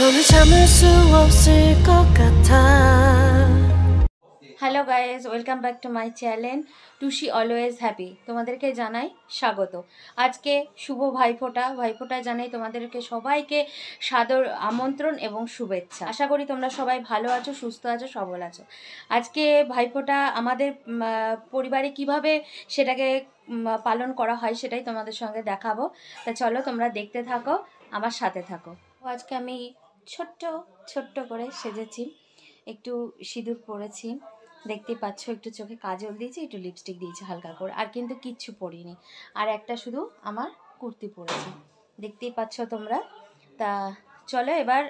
손을 잡을 수 없을 것 같아. Hello guys, welcome back to my channel Tushi always happy. তোমাদেরকে জানাই স্বাগত। আজকে শুভ ভাইফোঁটা জানাই তোমাদেরকে সবাইকে সাদর আমন্ত্রণ এবং শুভেচ্ছা। আশা করি তোমরা সবাই ভালো আছো, সুস্থ আছো, সবল আছো। আজকে ভাইফোঁটা আমাদের পরিবারে কিভাবে সেটাকে পালন করা হয় সেটাই তোমাদের সঙ্গে দেখাবো। তা চলো তোমরা দেখতে থাকো, আমার সাথে থাকো। আজকে আমি ছোট্ট করে সেজেছি, একটু সিঁদুর পরেছি, দেখতেই পাচ্ছ, একটু চোখে কাজল দিয়েছি, একটু লিপস্টিক দিয়েছি হালকা করে, আর কিন্তু কিচ্ছু পরিনি, আর একটা শুধু আমার কুর্তি পরেছি, দেখতেই পাচ্ছ তোমরা। তা চলো এবার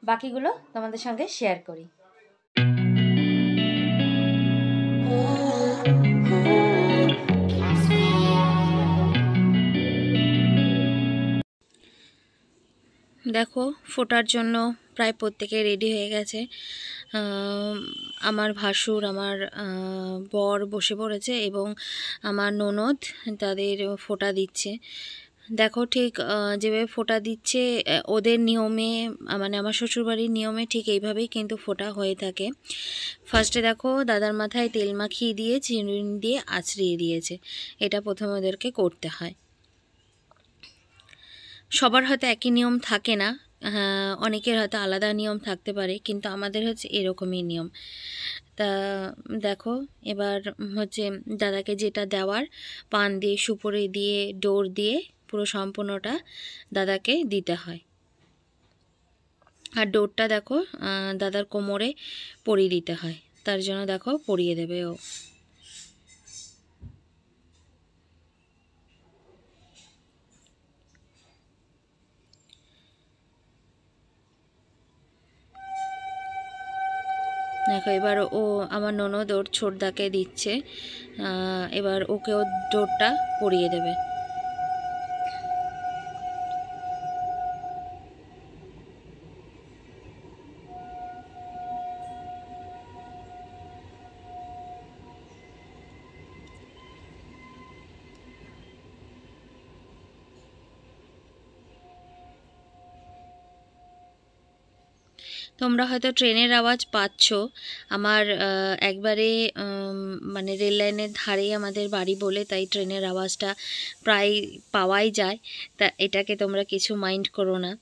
বাকিগুলো তোমাদের সঙ্গে শেয়ার করি। দেখো, ফোটার জন্য প্রায় প্রত্যেকে রেডি হয়ে গেছে। আমার ভাসুর, আমার বর বসে পড়েছে এবং আমার ননদ তাদের ফোঁটা দিচ্ছে। দেখো, ঠিক যেভাবে ফোঁটা দিচ্ছে ওদের নিয়মে, মানে আমার শ্বশুরবাড়ির নিয়মে ঠিক এইভাবেই কিন্তু ফোঁটা হয়ে থাকে। ফার্স্টে দেখো, দাদার মাথায় তেল মাখিয়ে দিয়ে চিনি দিয়ে আঁচড়িয়ে দিয়েছে। এটা প্রথমে ওদেরকে করতে হয়। সবার হয়তো একই নিয়ম থাকে না, অনেকের হয়তো আলাদা নিয়ম থাকতে পারে, কিন্তু আমাদের হচ্ছে এরকমই নিয়ম। তা দেখো, এবার হচ্ছে দাদাকে যেটা দেওয়ার, পান দিয়ে, সুপুরি দিয়ে, ডোর দিয়ে পুরো সম্পূর্ণটা দাদাকে দিতে হয়। আর ডোরটা দেখো দাদার কোমরে পরিয়ে দিতে হয়, তার জন্য দেখো পরিয়ে দেবে ও। দেখো, এবার ও আমার ননদ ওর ছোটদাকে দিচ্ছে, এবার ওকেও ডোরটা পরিয়ে দেবে। তোমরা হয়তো ট্রেনের আওয়াজ পাচ্ছ। আমার একবারে মানে রেল লাইনের ধারেই আমাদের বাড়ি বলে তাই ট্রেনের আওয়াজটা প্রায় পাওয়াই যায়। তা এটাকে তোমরা কিছু মাইন্ড করো না।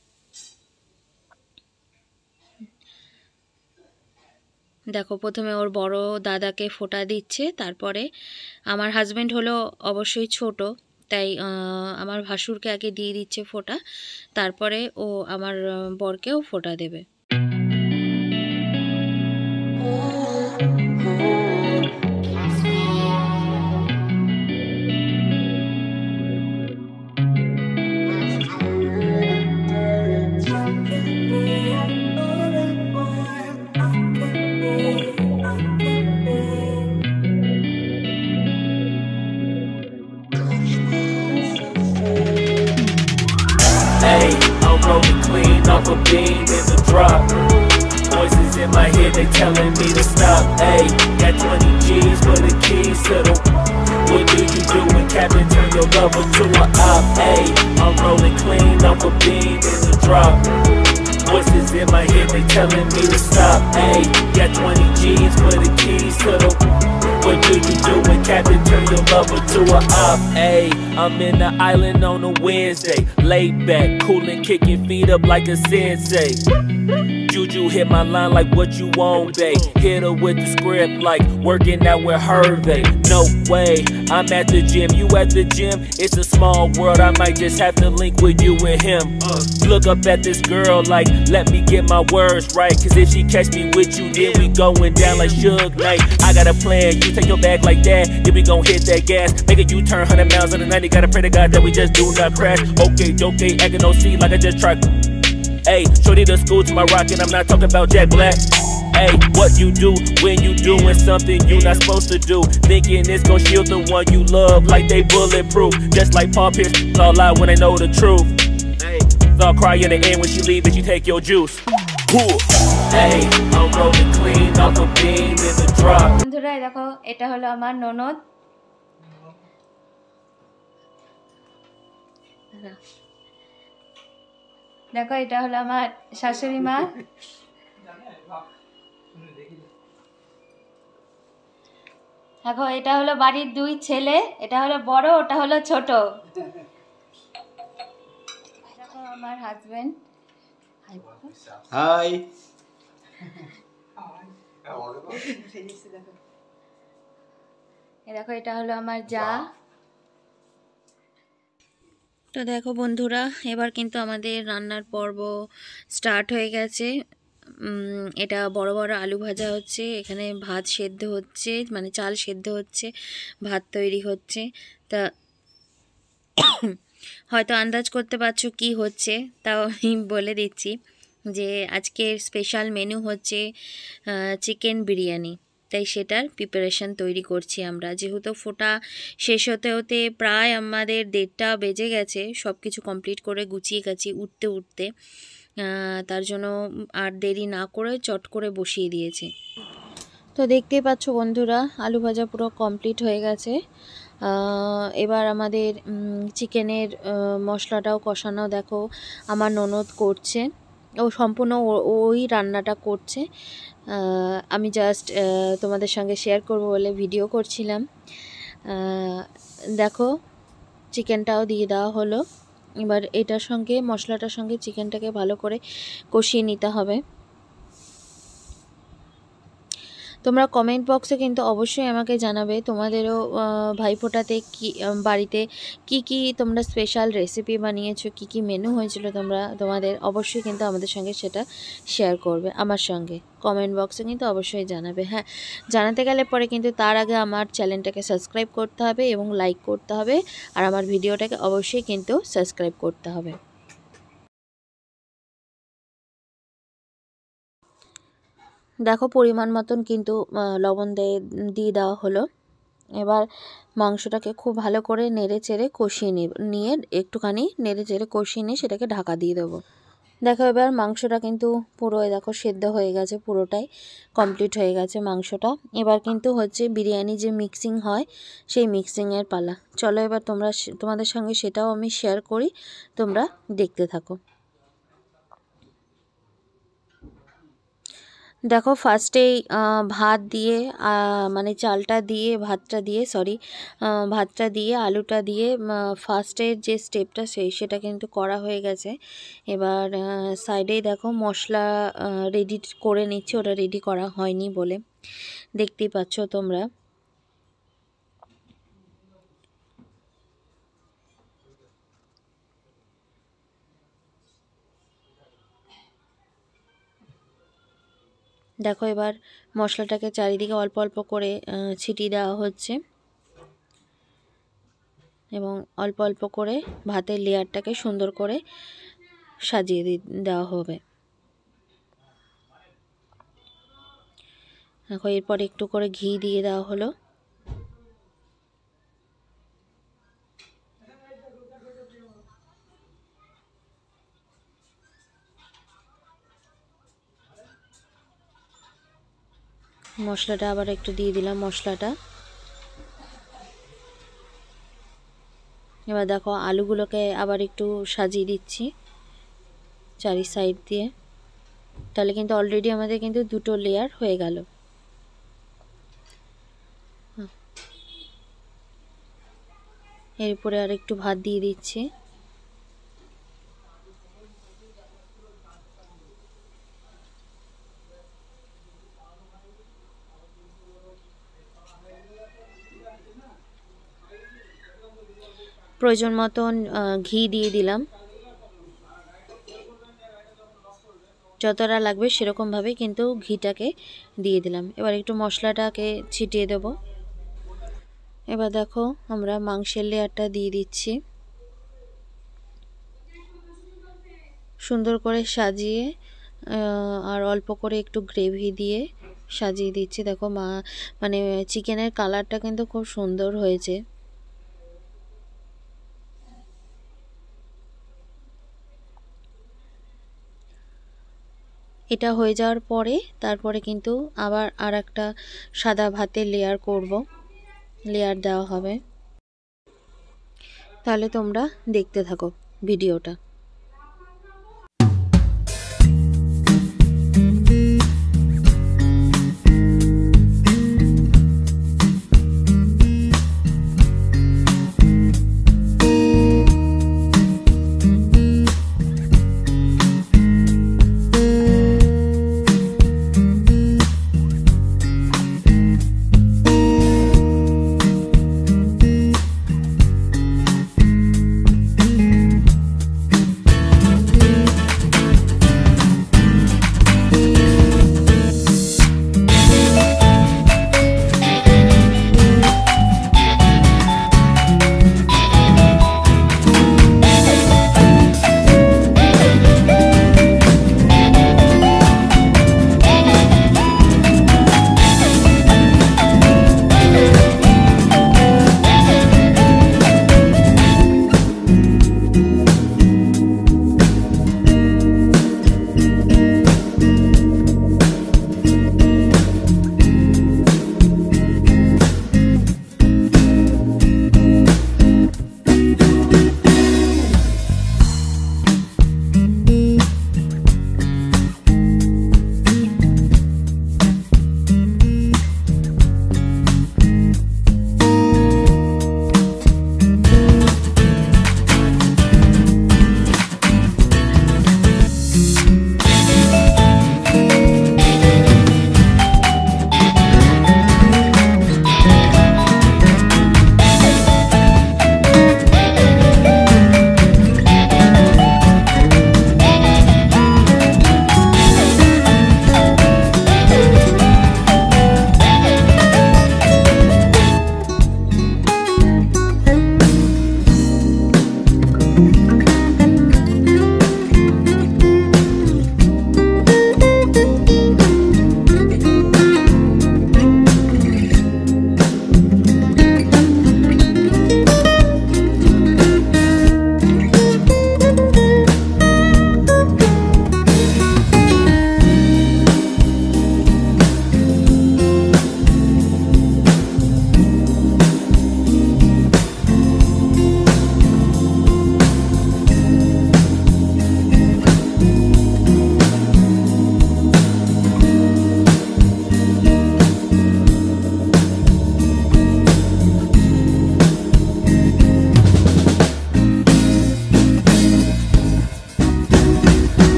দেখো, প্রথমে ওর বড় দাদাকে ফোঁটা দিচ্ছে, তারপরে আমার হাজব্যান্ড হলো অবশ্যই ছোট, তাই আমার ভাসুরকে আগে দিয়ে দিচ্ছে ফোঁটা, তারপরে ও আমার বরকেও ফোঁটা দেবে। Hey, I'm rolling clean off a beam in the drop. Voices in my head, they telling me to stop. Hey, got 20 G's for the keys to the. What do you do when Captain turn your lover to a op? Hey, I'm rolling clean off a beam in the drop. Voices in my head, they telling me to stop. Hey, got 20 G's for the keys to the. What do you do when Captain turn your lover to a op? Hey, I'm in the island on a Wednesday, laid back, coolin', kicking feet up like a sensei. Juju hit my line like what you want, babe. Hit her with the script like working out with Hervey. No way, I'm at the gym, you at the gym. It's a small world, I might just have to link with you and him. Look up at this girl like, let me get my words right. Cause if she catch me with you, then we going down like Suge Knight. I got a plan, you take your bag like that, then we gon' hit that gas. Make a U-turn 100 miles on the 90, gotta pray to God that we just do not crash. Okay, acting no C like I just tried. Hey, shorty the school to my rocket, I'm not talking about Jack Black. Hey, what you do when you doing something you not supposed to do? Thinking it's gon' shield the one you love like they bulletproof. Just like Paul Pierce, all lie when they know the truth. Hey, I'll cry in the end when she leave and she take your juice. Hey, I'm rolling clean off a beam in the drop. বন্ধুরা দেখো, এটা হলো আমার ননদ। দেখো এটা হলো আমার শাশুড়ি মা। দেখো এটা হলো বাড়ির দুই ছেলে, এটা হলো বড়, ওটা হলো ছোট। দেখো আমার হাজবেন্ড। হাই। দেখো এটা হলো আমার যা। তো দেখো বন্ধুরা, এবার কিন্তু আমাদের রান্নার পর্ব স্টার্ট হয়ে গেছে। এটা বড় বড় আলু ভাজা হচ্ছে, এখানে ভাত সেদ্ধ হচ্ছে, মানে চাল সেদ্ধ হচ্ছে, ভাত তৈরি হচ্ছে। তা হয়তো আন্দাজ করতে পারছো কি হচ্ছে, তাও আমি বলে দিচ্ছি যে আজকের স্পেশাল মেনু হচ্ছে চিকেন বিরিয়ানি। তাই সেটার প্রিপারেশান তৈরি করছি আমরা। যেহেতু ফোটা শেষ হতে হতে প্রায় আমাদের 1:30 বেজে গেছে, সব কিছু কমপ্লিট করে গুছিয়ে গেছি উঠতে উঠতে, তার জন্য আর দেরি না করে চট করে বসিয়ে দিয়েছি। তো দেখতেই পাচ্ছ বন্ধুরা, আলু ভাজা পুরো কমপ্লিট হয়ে গেছে। এবার আমাদের চিকেনের মশলাটাও কষানো দেখো আমার ননদ করছে, ও সম্পূর্ণ ওই রান্নাটা করছে। আমি জাস্ট তোমাদের সঙ্গে শেয়ার করব বলে ভিডিও করছিলাম। দেখো চিকেনটাও দিয়ে দেওয়া হলো। এবার এটার সঙ্গে মশলাটার সঙ্গে চিকেনটাকে ভালো করে কষিয়ে নিতে হবে। তোমরা কমেন্ট বক্সে কিন্তু অবশ্যই আমাকে জানাবে তোমাদেরও ভাইফোঁটাতে কি বাড়িতে কি তোমরা স্পেশাল রেসিপি বানিয়েছো, কি মেনু হয়েছিল তোমাদের অবশ্যই কিন্তু আমাদের সঙ্গে সেটা শেয়ার করবে আমার সঙ্গে। কমেন্ট বক্সে কিন্তু অবশ্যই জানাবে। হ্যাঁ, জানাতে গেলে পরে কিন্তু তার আগে আমার চ্যানেলটাকে সাবস্ক্রাইব করতে হবে এবং লাইক করতে হবে, আর আমার ভিডিওটাকে অবশ্যই কিন্তু সাবস্ক্রাইব করতে হবে। দেখো পরিমাণ মতন কিন্তু লবণ দিয়ে দেওয়া হলো। এবার মাংসটাকে খুব ভালো করে নেড়ে চেড়ে কষিয়ে নিয়ে একটুখানি নেড়ে চেড়ে কষিয়ে নিয়ে সেটাকে ঢাকা দিয়ে দেবো। দেখো এবার মাংসটা কিন্তু পুরো দেখো সেদ্ধ হয়ে গেছে, পুরোটাই কমপ্লিট হয়ে গেছে মাংসটা। এবার কিন্তু হচ্ছে বিরিয়ানি যে মিক্সিং হয় সেই মিক্সিংয়ের পালা। চলো এবার তোমাদের সঙ্গে সেটাও আমি শেয়ার করি, তোমরা দেখতে থাকো। দেখো ফার্স্টেই ভাত দিয়ে মানে চালটা দিয়ে ভাতটা দিয়ে আলুটা দিয়ে ফার্স্টের যে স্টেপটা সেটা কিন্তু করা হয়ে গেছে। এবার সাইডেই দেখো মশলা রেডি করে নিচ্ছি, ওটা রেডি করা হয়নি বলে দেখতেই পাচ্ছ তোমরা। দেখো এবার মশলাটাকে চারিদিকে অল্প অল্প করে ছিটিয়ে দেওয়া হচ্ছে এবং অল্প অল্প করে ভাতের লেয়ারটাকে সুন্দর করে সাজিয়ে দেওয়া হবে। দেখো এরপর একটু করে ঘি দিয়ে দেওয়া হলো। মশলাটা আবার একটু দিয়ে দিলাম মশলাটা। এবার দেখো আলুগুলোকে আবার একটু সাজিয়ে দিচ্ছি চারি সাইড দিয়ে, তাহলে কিন্তু অলরেডি আমাদের কিন্তু 2টো লেয়ার হয়ে গেল। এরপরে আর একটু ভাত দিয়ে দিচ্ছি। প্রয়োজন মতন ঘি দিয়ে দিলাম, যতটা লাগবে সেরকমভাবে কিন্তু ঘিটাকে দিয়ে দিলাম। এবার একটু মশলাটাকে ছিটিয়ে দেব। এবার দেখো আমরা মাংসের লেয়ারটা দিয়ে দিচ্ছি, সুন্দর করে সাজিয়ে আর অল্প করে একটু গ্রেভি দিয়ে সাজিয়ে দিচ্ছি। দেখো মানে চিকেনের কালারটা কিন্তু খুব সুন্দর হয়েছে। এটা হয়ে যাওয়ার পরে তারপরে কিন্তু আবার আর একটা সাদা ভাতের লেয়ার করব, লেয়ার দেওয়া হবে। তাহলে তোমরা দেখতে থাকো ভিডিওটা।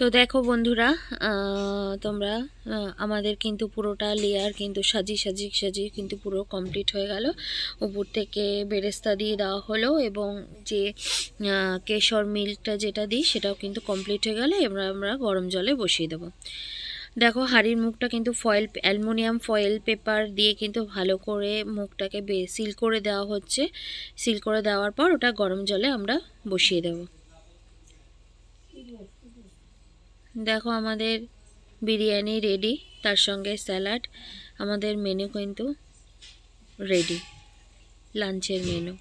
তো দেখো বন্ধুরা, তোমরা আমাদের কিন্তু পুরোটা লেয়ার কিন্তু সাজিয়ে কিন্তু পুরো কমপ্লিট হয়ে গেল। উপর থেকে বেরেস্তা দিয়ে দেওয়া হলো এবং যে কেশর মিল্কটা যেটা দিই সেটাও কিন্তু কমপ্লিট হয়ে গেল। এবার আমরা গরম জলে বসিয়ে দেবো। দেখো হাঁড়ির মুখটা কিন্তু অ্যালুমিনিয়াম ফয়েল পেপার দিয়ে কিন্তু ভালো করে মুখটাকে সিল করে দেওয়া হচ্ছে। সিল করে দেওয়ার পর ওটা গরম জলে আমরা বসিয়ে দেব। দেখো আমাদের বিরিয়ানি রেডি, তার সঙ্গে স্যালাড। আমাদের মেনু কিন্তু রেডি, লাঞ্চের মেনু।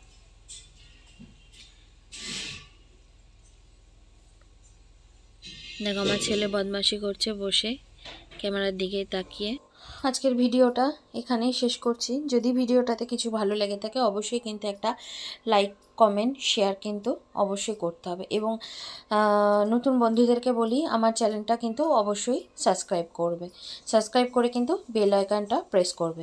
দেখো আমার ছেলে বদমাশি করছে বসে ক্যামেরার দিকে তাকিয়ে। আজকের ভিডিওটা এখানেই শেষ করছি। যদি ভিডিওটাতে কিছু ভালো লেগে থাকে অবশ্যই কিন্তু একটা লাইক, কমেন্ট, শেয়ার কিন্তু অবশ্যই করতে হবে। এবং নতুন বন্ধুদেরকে বলি আমার চ্যানেলটা কিন্তু অবশ্যই সাবস্ক্রাইব করবে। সাবস্ক্রাইব করে কিন্তু বেল আইকনটা প্রেস করবে।